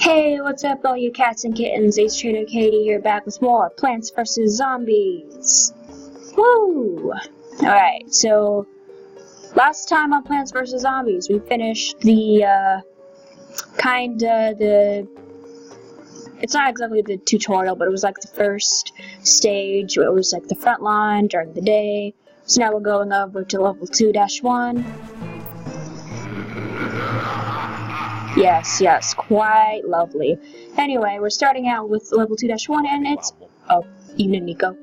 Hey, what's up all you cats and kittens? AceTrainerKatie here, back with more Plants vs. Zombies. Woo! Alright, so last time on Plants vs. Zombies, we finished the, it's not exactly the tutorial, but it was like the first stage. It was like the front line during the day. So now we're going over to level 2-1. Yes, quite lovely. Anyway, we're starting out with level 2-1, and it's... Oh, evening, Nico.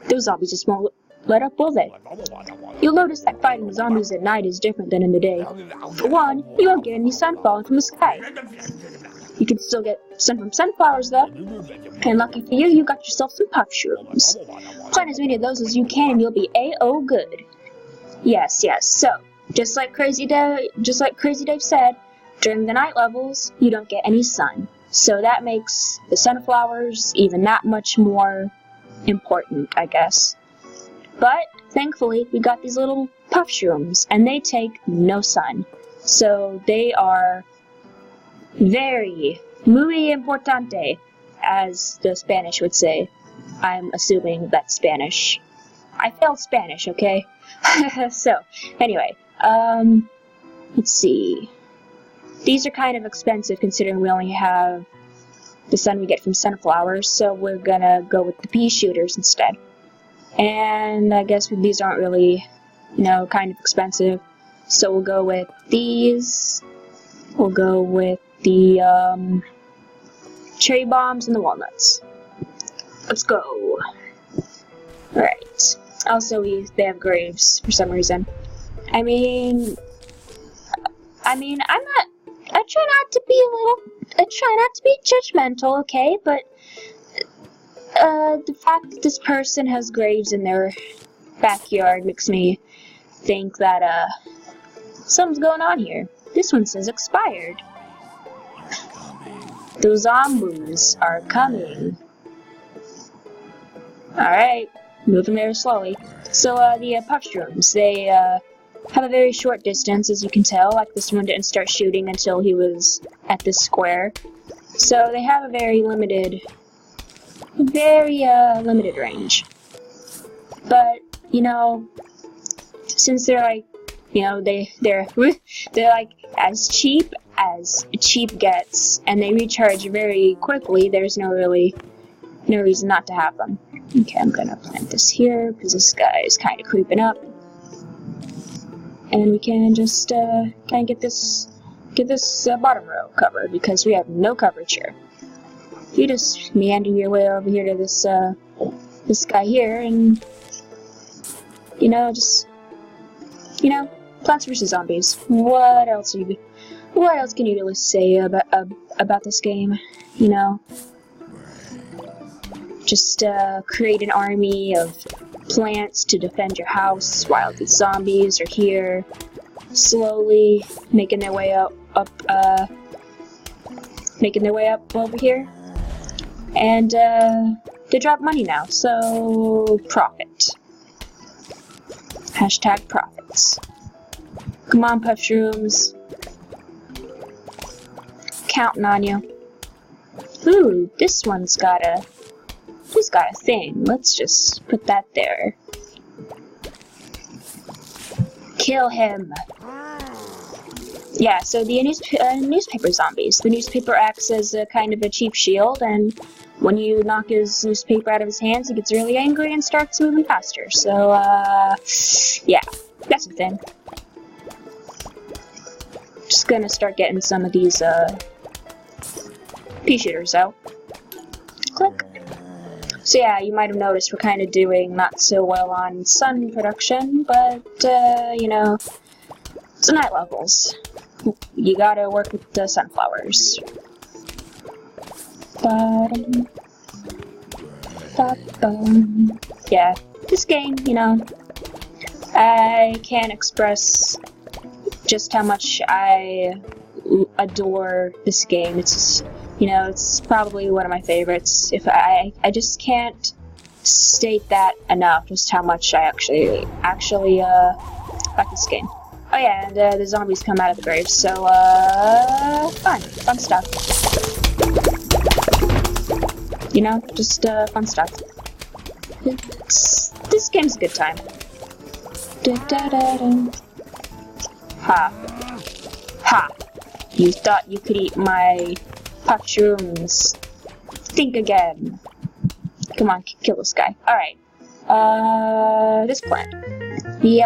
Those zombies just won't let up, will they? You'll notice that fighting zombies at night is different than in the day. For one, you won't get any sun falling from the sky. You can still get sun from sunflowers, though. And lucky for you, you got yourself some Puff-Shrooms. Plant as many of those as you can, and you'll be A-O good. Yes, so, just like Crazy Dave said, during the night levels, you don't get any sun. So that makes the sunflowers even that much more important, I guess. But, thankfully, we got these little Puff-Shrooms, and they take no sun. So they are very, muy importante, as the Spanish would say. I'm assuming that's Spanish. I failed Spanish, okay? So, anyway, let's see. These are kind of expensive considering we only have the sun we get from sunflowers, so we're gonna go with the pea shooters instead. And I guess these aren't really, kind of expensive, so we'll go with these. We'll go with the cherry bombs and the walnuts. Let's go. Alright. Also, they have graves for some reason. I mean, I try not to be judgmental, okay? But the fact that this person has graves in their backyard makes me think that something's going on here. This one says expired. The zombies are coming. Alright, moving very slowly. So the Puff-Shrooms, they have a very short distance, as you can tell. Like, this one didn't start shooting until he was at this square. So they have a very limited range. But, since they're like, they're like as cheap gets, and they recharge very quickly, there's no reason not to have them. Okay, I'm gonna plant this here, because this guy is kind of creeping up. And we can just kind of get this bottom row covered, because we have no coverage here. You just meander your way over here to this guy here, and Plants vs. Zombies. What else can you really say about this game? Just create an army of plants to defend your house while the zombies are here, slowly making their way up over here. And they drop money now, so profit. Hashtag profits. Come on, Puff-Shrooms. Counting on you. Ooh, this one's got a thing. Let's just put that there. Kill him. Yeah, so the newspaper zombies. The newspaper acts as a kind of a cheap shield, and when you knock his newspaper out of his hands, he gets really angry and starts moving faster. So, yeah, that's the thing. Just gonna start getting some of these, pea shooters out. Click. So yeah, you might have noticed we're kind of doing not so well on sun production, but, it's night levels. You gotta work with the sunflowers. Yeah, this game, I can't express just how much I adore this game. It's just, it's probably one of my favorites. If I just can't state that enough, just how much I actually like this game. Oh yeah, and the zombies come out of the graves, so, fun stuff. You know, just, fun stuff. This game's a good time. Ha. Ha. You thought you could eat my Puff-Shrooms. Think again. Come on, kill this guy. Alright. This plant. The,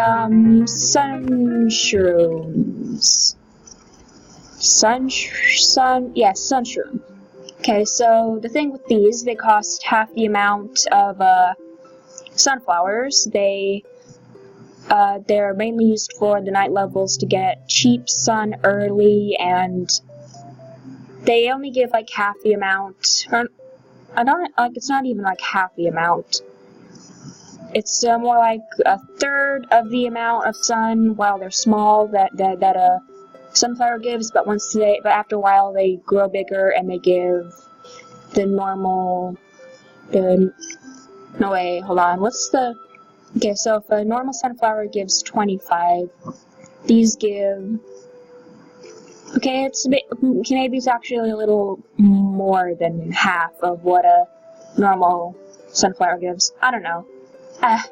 Sun-Shrooms. Sun-Shroom. Okay, so the thing with these, they cost half the amount of, sunflowers. They're mainly used for the night levels to get cheap sun early, and they only give like half the amount. It's not even like half the amount. It's more like a third of the amount of sun while they're small that a sunflower gives. But after a while they grow bigger and they give the normal. No way, hold on. What's the? Okay, so if a normal sunflower gives 25, these give. Okay, maybe it's actually a little more than half of what a normal sunflower gives. I don't know.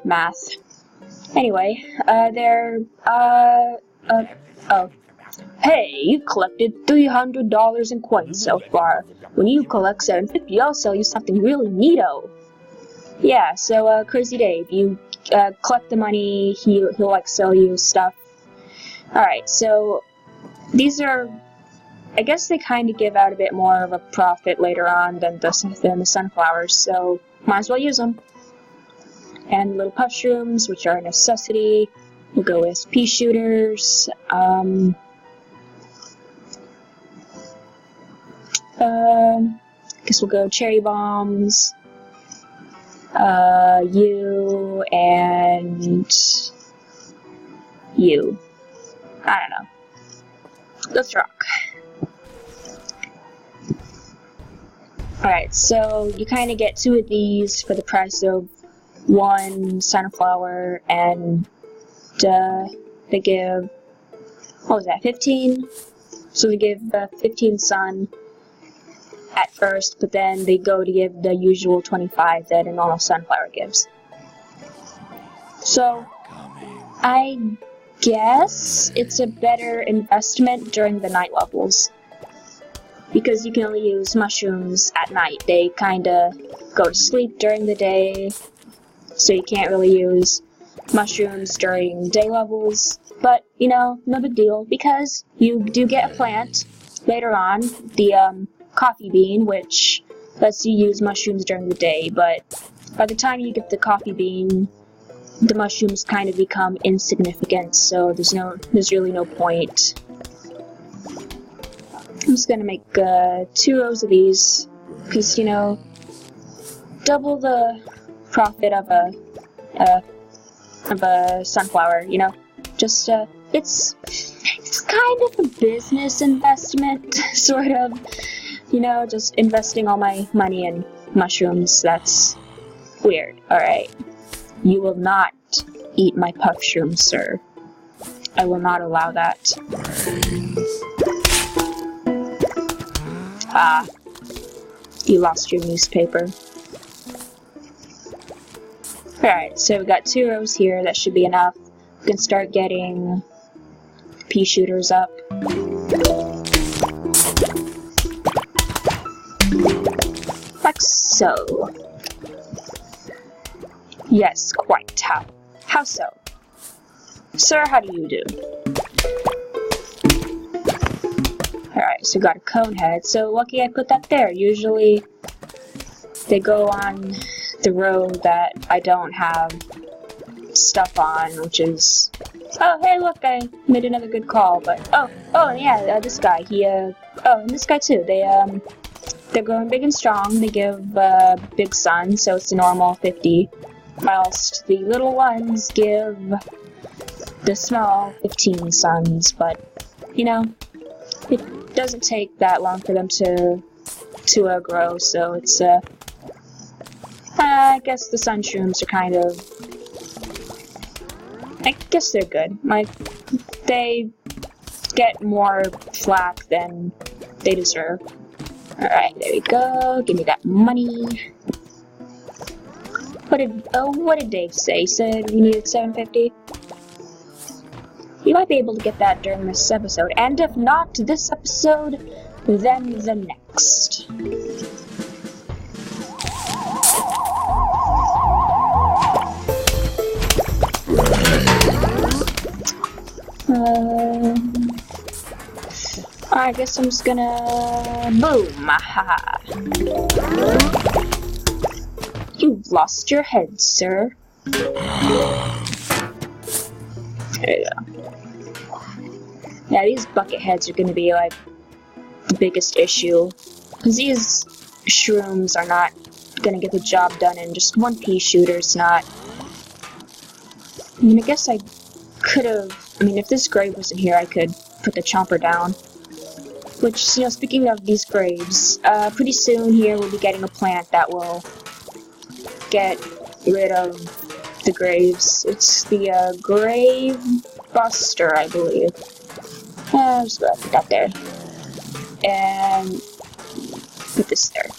Math. Anyway, oh. Hey, you've collected $300 in coins so far. When you collect 750, I'll sell you something really neato. Yeah, so, Crazy Dave, you, collect the money, he'll like, sell you stuff. Alright, so, these are, I guess they kind of give out a bit more of a profit later on than the sunflowers, so, might as well use them. And little Puff-Shrooms, which are a necessity. We'll go with pea shooters, guess we'll go cherry bombs, you, and you. I don't know. Let's rock. Alright, so you kind of get 2 of these for the price of 1 sunflower, and they give, what was that, 15? So they give 15 sun at first, but then they go to give the usual 25 that a normal sunflower gives. So, I guess it's a better investment during the night levels, because you can only use mushrooms at night. They kinda go to sleep during the day, so you can't really use mushrooms during day levels, but, you know, no big deal, because you do get a plant later on, the, coffee bean, which lets you use mushrooms during the day, but by the time you get the coffee bean, the mushrooms kind of become insignificant, so there's really no point. I'm just gonna make 2 rows of these, because, you know, double the profit of a sunflower, you know, just it's kind of a business investment, sort of. You know, just investing all my money in mushrooms, that's weird. Alright. You will not eat my Puff-Shrooms, sir. I will not allow that. Ah. You lost your newspaper. Alright, so we got 2 rows here, that should be enough. We can start getting pea shooters up. Like so. Yes, quite. How so? Sir, how do you do? Alright, so we got a cone head. So lucky I put that there. Usually they go on the row that I don't have stuff on, which is... Oh, hey, look, I made another good call, but... Oh, yeah, this guy, and this guy too. They're growing big and strong. They give big sun, so it's a normal 50. Whilst the little ones give the small 15 suns. But, you know, it doesn't take that long for them to grow, so it's, I guess the Sun-Shrooms are kind of... I guess they're good. they get more flack than they deserve. Alright, there we go. Give me that money. What did Dave say? He said we needed 750? You might be able to get that during this episode, and if not this episode, then the next. I guess I'm just gonna boom. Haha. You've lost your head, sir. There you go. Yeah, these bucket heads are gonna be like the biggest issue, because these shrooms are not gonna get the job done, and just one pea shooter's not. I mean, I guess I could have. I mean, if this grave wasn't here, I could put the chomper down. Which, you know, speaking of these graves, pretty soon here we'll be getting a plant that will get rid of the graves. It's the grave buster, I believe. I'm just gonna put that there. And put this there.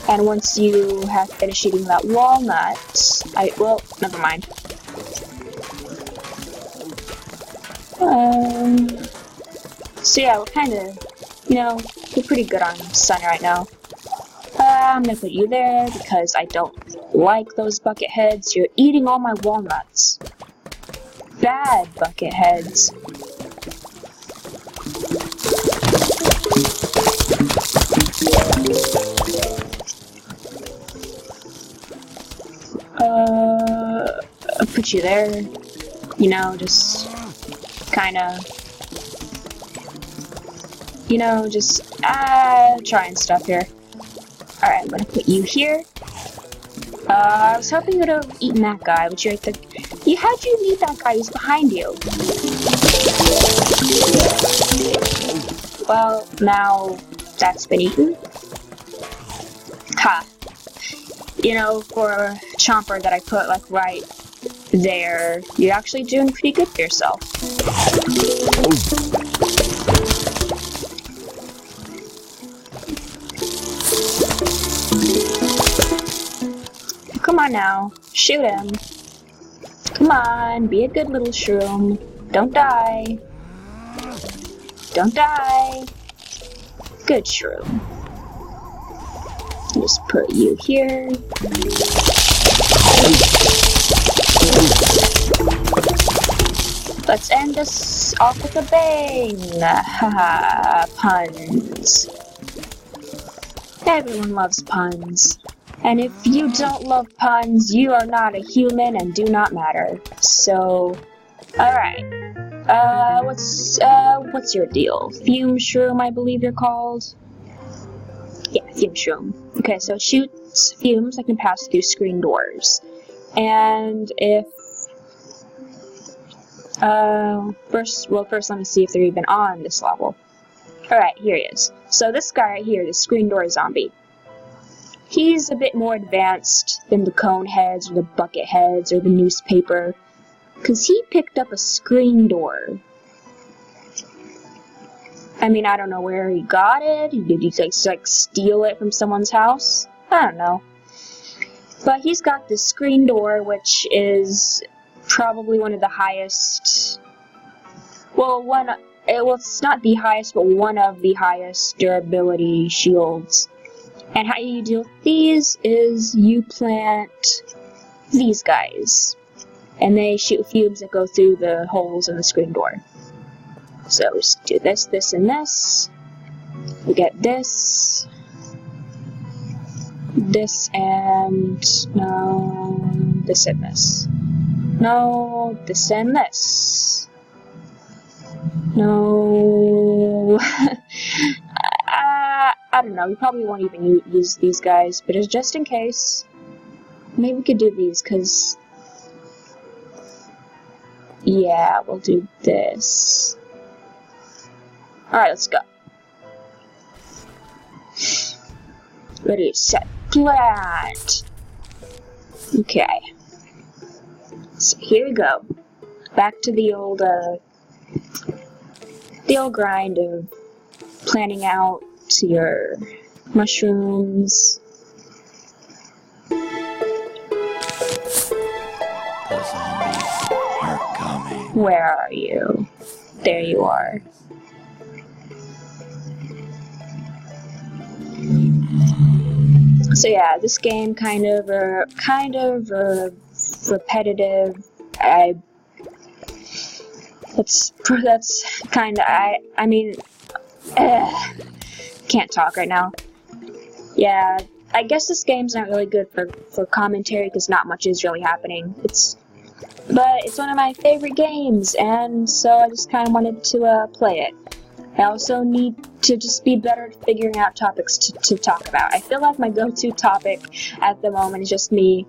And once you have finished eating that walnut, well, never mind. So yeah, we're kind of, you know, we're pretty good on sun right now. I'm gonna put you there because I don't like those bucket heads. You're eating all my walnuts. Bad bucket heads. I'll put you there. You know, just kinda, you know, just trying stuff here. Alright, I'm gonna put you here. I was hoping you would have eaten that guy, but you're like how'd you eat that guy? He's behind you. Well, now that's been eaten. Ha. You know, for a chomper that I put like right there, you're actually doing pretty good for yourself. Come on now, shoot him. Come on, be a good little shroom. Don't die. Don't die. Good shroom. Just put you here. Let's end this off with a bang! Haha, puns. Everyone loves puns. And if you don't love puns, you are not a human and do not matter. So, alright. What's your deal? Fume Shroom, I believe you're called? Yeah, Fume Shroom. Okay, so it shoots fumes that can pass through screen doors. And if first let me see if they're even on this level. Alright, here he is. So this guy right here, the screen door zombie, he's a bit more advanced than the cone heads or the bucket heads or the newspaper, because he picked up a screen door. I mean, I don't know where he got it. Did he like steal it from someone's house? I don't know. But he's got this screen door, which is probably one of the highest. Well, it's not the highest, but one of the highest durability shields. And how you deal with these is you plant these guys, and they shoot fumes that go through the holes in the screen door. So just do this, this, and this. We get this, this, and no, this and this. No, this and this. No. I don't know, we probably won't even use these guys, but just in case, maybe we could do these, because, yeah, we'll do this. Alright, let's go. Ready, set, plant! Okay. So here we go. Back to the old grind of planning out your mushrooms. The zombies are coming. Where are you? There you are. So yeah, this game kind of repetitive. That's kind of I mean, can't talk right now. Yeah, I guess this game's not really good for commentary because not much is really happening. But it's one of my favorite games, and so I just kind of wanted to play it. I also need to just be better at figuring out topics to talk about. I feel like my go-to topic at the moment is just me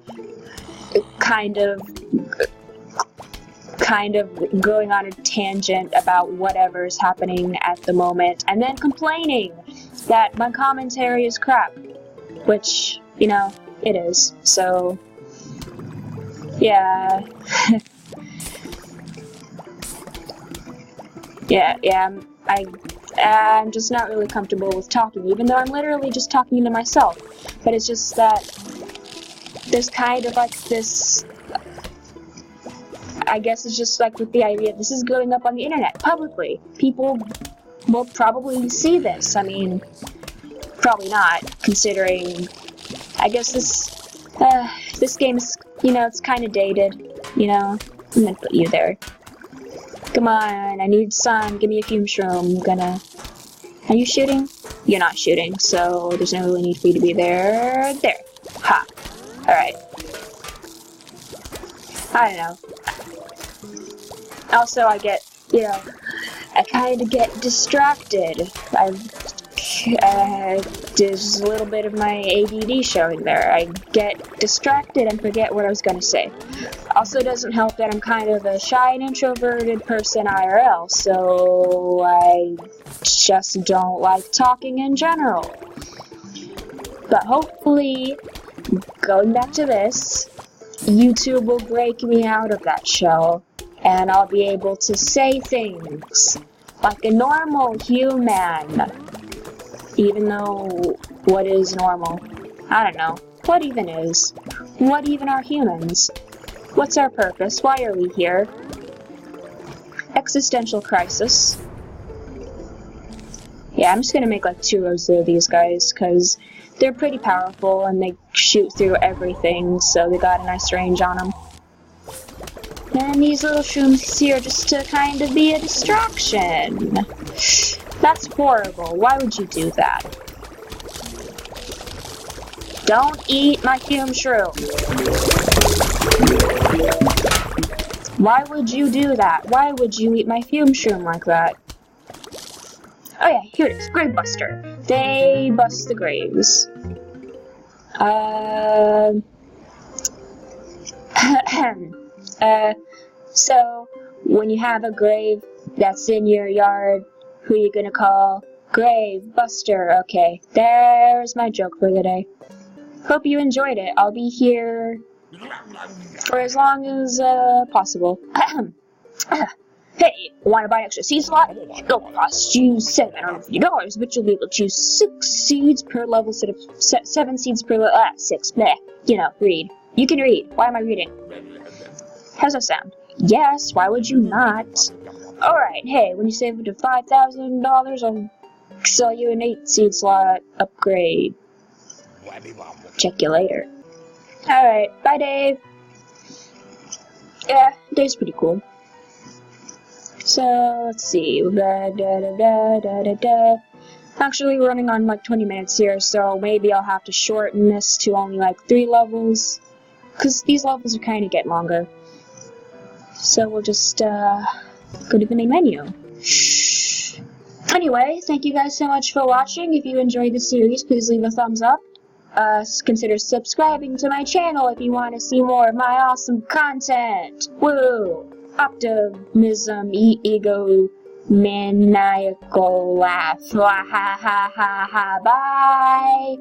kind of going on a tangent about whatever's happening at the moment, and then complaining that my commentary is crap, which, you know, it is. So, yeah. I'm just not really comfortable with talking, even though I'm literally just talking to myself. But it's just that there's kind of like this, I guess it's just like with the idea this is going up on the internet publicly. People will probably see this. I mean, probably not, considering, I guess this game is, you know, it's kind of dated, you know. I'm gonna put you there. Come on, I need sun, give me a fume shroom. Are you shooting? You're not shooting, so there's no really need for you to be there. There. Ha. Alright. I don't know. Also, I kind of get distracted. There's a little bit of my ADD showing there. I get distracted and forget what I was going to say. Also, doesn't help that I'm kind of a shy and introverted person IRL, so I just don't like talking in general. But hopefully, going back to this, YouTube will break me out of that shell, and I'll be able to say things like a normal human. Even though, what is normal? I don't know. What even is? What even are humans? What's our purpose? Why are we here? Existential crisis. Yeah, I'm just gonna make like 2 rows of these guys, because they're pretty powerful and they shoot through everything, so they got a nice range on them. And these little shrooms here just to kind of be a distraction. That's horrible. Why would you do that? Don't eat my fume shroom. Why would you do that? Why would you eat my fume shroom like that? Oh yeah, here it is. Grave Buster. They bust the graves. So, when you have a grave that's in your yard, who you gonna call? Grave Buster. Okay, there's my joke for the day. Hope you enjoyed it. I'll be here for as long as possible. Hey, want to buy an extra seed slot? It'll cost you $750, but you'll be able to choose 6 seeds per level instead of 7 seeds per level. 6. Bleh. You know, read. You can read. Why am I reading? How's that sound? Yes, why would you not? Alright, hey, when you save up to $5,000, I'll sell you an 8 seed slot upgrade. Check you later. Alright, bye Dave. Yeah, Dave's pretty cool. So, let's see. Actually, we're running on like 20 minutes here, so maybe I'll have to shorten this to only like 3 levels. Because these levels are kind of getting longer. So we'll just go to the main menu. Anyway, thank you guys so much for watching. If you enjoyed the series, please leave a thumbs up. Consider subscribing to my channel if you want to see more of my awesome content. Woo! Optimism, ego, maniacal laugh. Ha ha ha ha ha. Bye!